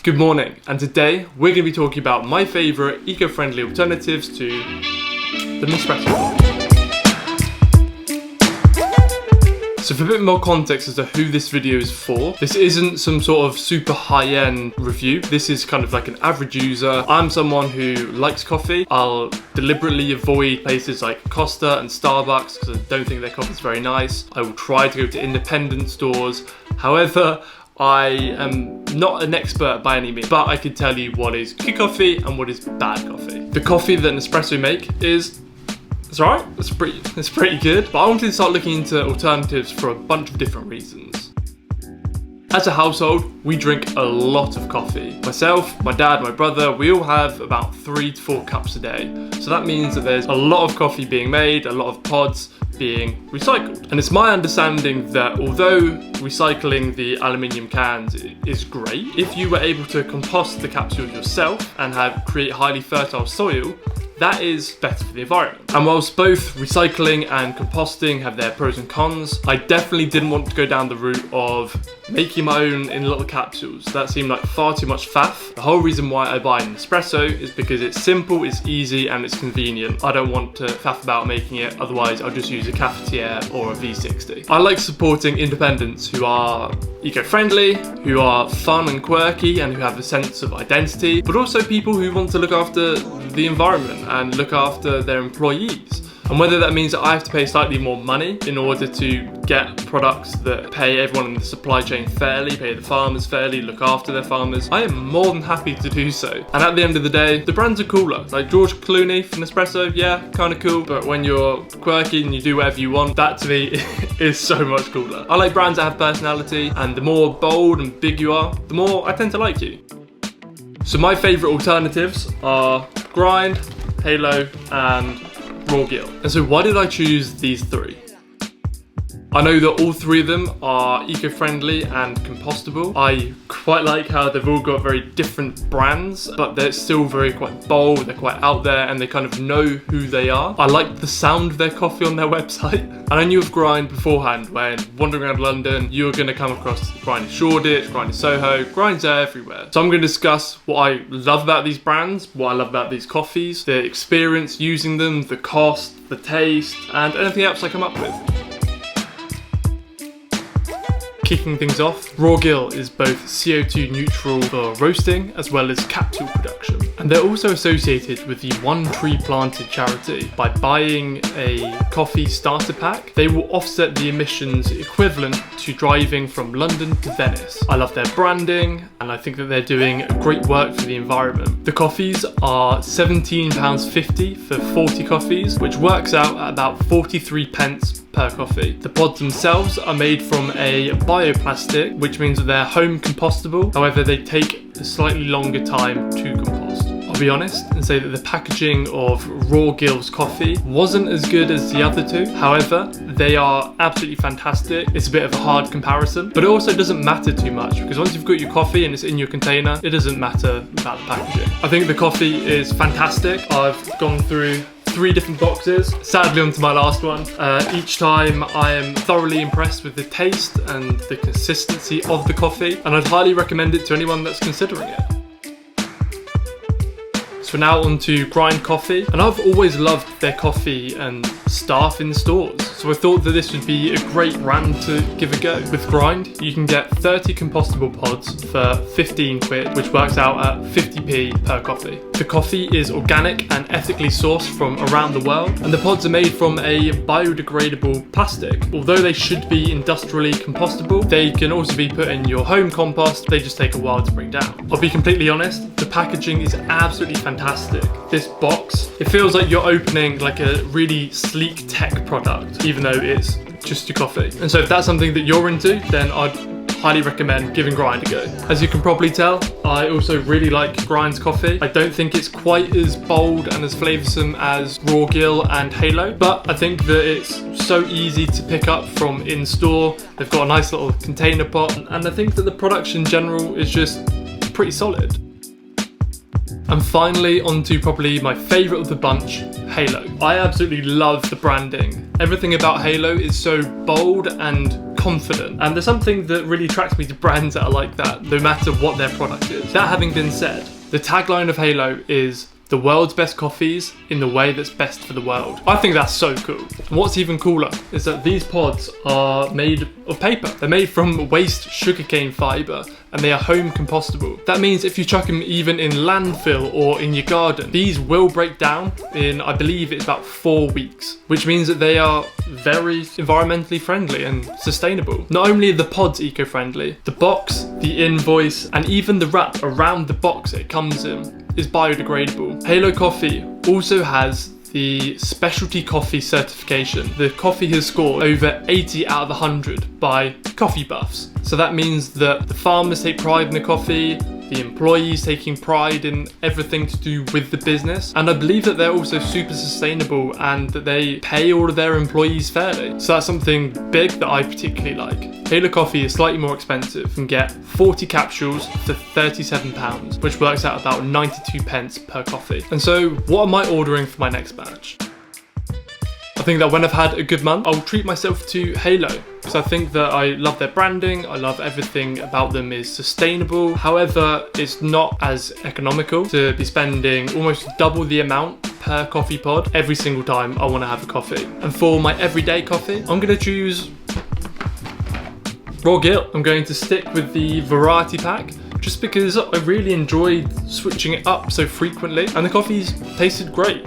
Good morning, and today we're going to be talking about my favourite eco-friendly alternatives to the Nespresso. So for a bit more context as to who this video is for, this isn't some sort of super high-end review. This is kind of like an average user. I'm someone who likes coffee. I'll deliberately avoid places like Costa and Starbucks because I don't think their coffee is very nice. I will try to go to independent stores. However, I am not an expert by any means, but I can tell you what is good coffee and what is bad coffee. The coffee that Nespresso make it's alright, it's pretty good, but I wanted to start looking into alternatives for a bunch of different reasons. As a household, we drink a lot of coffee. Myself, my dad, my brother, we all have about 3 to 4 cups a day. So that means that there's a lot of coffee being made, a lot of pods being recycled. And it's my understanding that although recycling the aluminium cans is great, if you were able to compost the capsules yourself and create highly fertile soil, that is better for the environment. And whilst both recycling and composting have their pros and cons, I definitely didn't want to go down the route of making my own in little capsules. That seemed like far too much faff. The whole reason why I buy an espresso is because it's simple, it's easy, and it's convenient. I don't want to faff about making it, otherwise I'll just use a cafetiere or a V60. I like supporting independents who are eco-friendly, who are fun and quirky, and who have a sense of identity, but also people who want to look after the environment and look after their employees. And whether that means that I have to pay slightly more money in order to get products that pay everyone in the supply chain fairly, pay the farmers fairly, look after their farmers, I am more than happy to do so. And at the end of the day, the brands are cooler. Like George Clooney from Nespresso, yeah, kind of cool, but when you're quirky and you do whatever you want, that to me is so much cooler. I like brands that have personality, and the more bold and big you are, the more I tend to like you. So my favourite alternatives are Grind, Halo, and Rawgill. And so why did I choose these 3? I know that all 3 of them are eco-friendly and compostable. I quite like how they've all got very different brands, but they're still quite bold, they're quite out there, and they kind of know who they are. I like the sound of their coffee on their website. And I knew of Grind beforehand. When wandering around London, you're going to come across Grind in Shoreditch, Grind in Soho, Grind's everywhere. So I'm going to discuss what I love about these brands, what I love about these coffees, the experience using them, the cost, the taste, and anything else I come up with. Kicking things off, Rawgill is both CO2 neutral for roasting as well as capsule production. And they're also associated with the One Tree Planted charity. By buying a coffee starter pack, they will offset the emissions equivalent to driving from London to Venice. I love their branding, and I think that they're doing great work for the environment. The coffees are £17.50 for 40 coffees, which works out at about 43 pence per coffee. The pods themselves are made from a bioplastic, which means that they're home compostable. However, they take a slightly longer time to compost. I'll be honest and say that the packaging of Rawgill's coffee wasn't as good as the other 2. However, they are absolutely fantastic. It's a bit of a hard comparison, but it also doesn't matter too much because once you've got your coffee and it's in your container, it doesn't matter about the packaging. I think the coffee is fantastic. I've gone through 3 different boxes, sadly onto my last one. Each time I am thoroughly impressed with the taste and the consistency of the coffee, and I'd highly recommend it to anyone that's considering it. So now on to Grind Coffee, and I've always loved their coffee and staff in stores, so I thought that this would be a great brand to give a go. With Grind, you can get 30 compostable pods for 15 quid, which works out at 50p per coffee. The coffee is organic and ethically sourced from around the world, and the pods are made from a biodegradable plastic. Although they should be industrially compostable, they can also be put in your home compost. They just take a while to break down. I'll be completely honest, the packaging is absolutely fantastic. This box, it feels like you're opening like a really sleek tech product, even though it's just your coffee. And so if that's something that you're into, then I'd highly recommend giving Grind a go. As you can probably tell, I also really like Grind's coffee. I don't think it's quite as bold and as flavoursome as Rawgill and Halo, but I think that it's so easy to pick up from in-store. They've got a nice little container pot, and I think that the product in general is just pretty solid. And finally, onto probably my favourite of the bunch, Halo. I absolutely love the branding. Everything about Halo is so bold and confident, and there's something that really attracts me to brands that are like that, no matter what their product is. That having been said, the tagline of Halo is the world's best coffees in the way that's best for the world. I think that's so cool. And what's even cooler is that these pods are made of paper. They're made from waste sugarcane fibre, and they are home compostable. That means if you chuck them even in landfill or in your garden, these will break down in, I believe it's about 4 weeks, which means that they are very environmentally friendly and sustainable. Not only are the pods eco-friendly, the box, the invoice, and even the wrap around the box it comes in is biodegradable. Halo Coffee also has the specialty coffee certification. The coffee has scored over 80 out of 100 by coffee buffs. So that means that the farmers take pride in the coffee, the employees taking pride in everything to do with the business, and I believe that they're also super sustainable and that they pay all of their employees fairly. So that's something big that I particularly like. Halo Coffee is slightly more expensive. You can get 40 capsules for £37, which works out about 92 pence per coffee. And so what am I ordering for my next batch? I think that when I've had a good month, I'll treat myself to Halo, because I think that I love their branding, I love everything about them is sustainable. However, it's not as economical to be spending almost double the amount per coffee pod every single time I want to have a coffee. And for my everyday coffee, I'm going to choose Rawgill. I'm going to stick with the variety pack, just because I really enjoyed switching it up so frequently, and the coffees tasted great.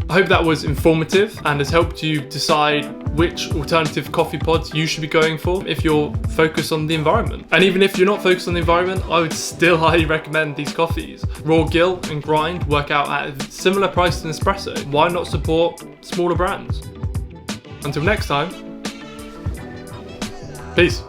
I hope that was informative and has helped you decide which alternative coffee pods you should be going for if you're focused on the environment. And even if you're not focused on the environment, I would still highly recommend these coffees. Rawgill and Grind work out at a similar price to Nespresso. Why not support smaller brands? Until next time, peace.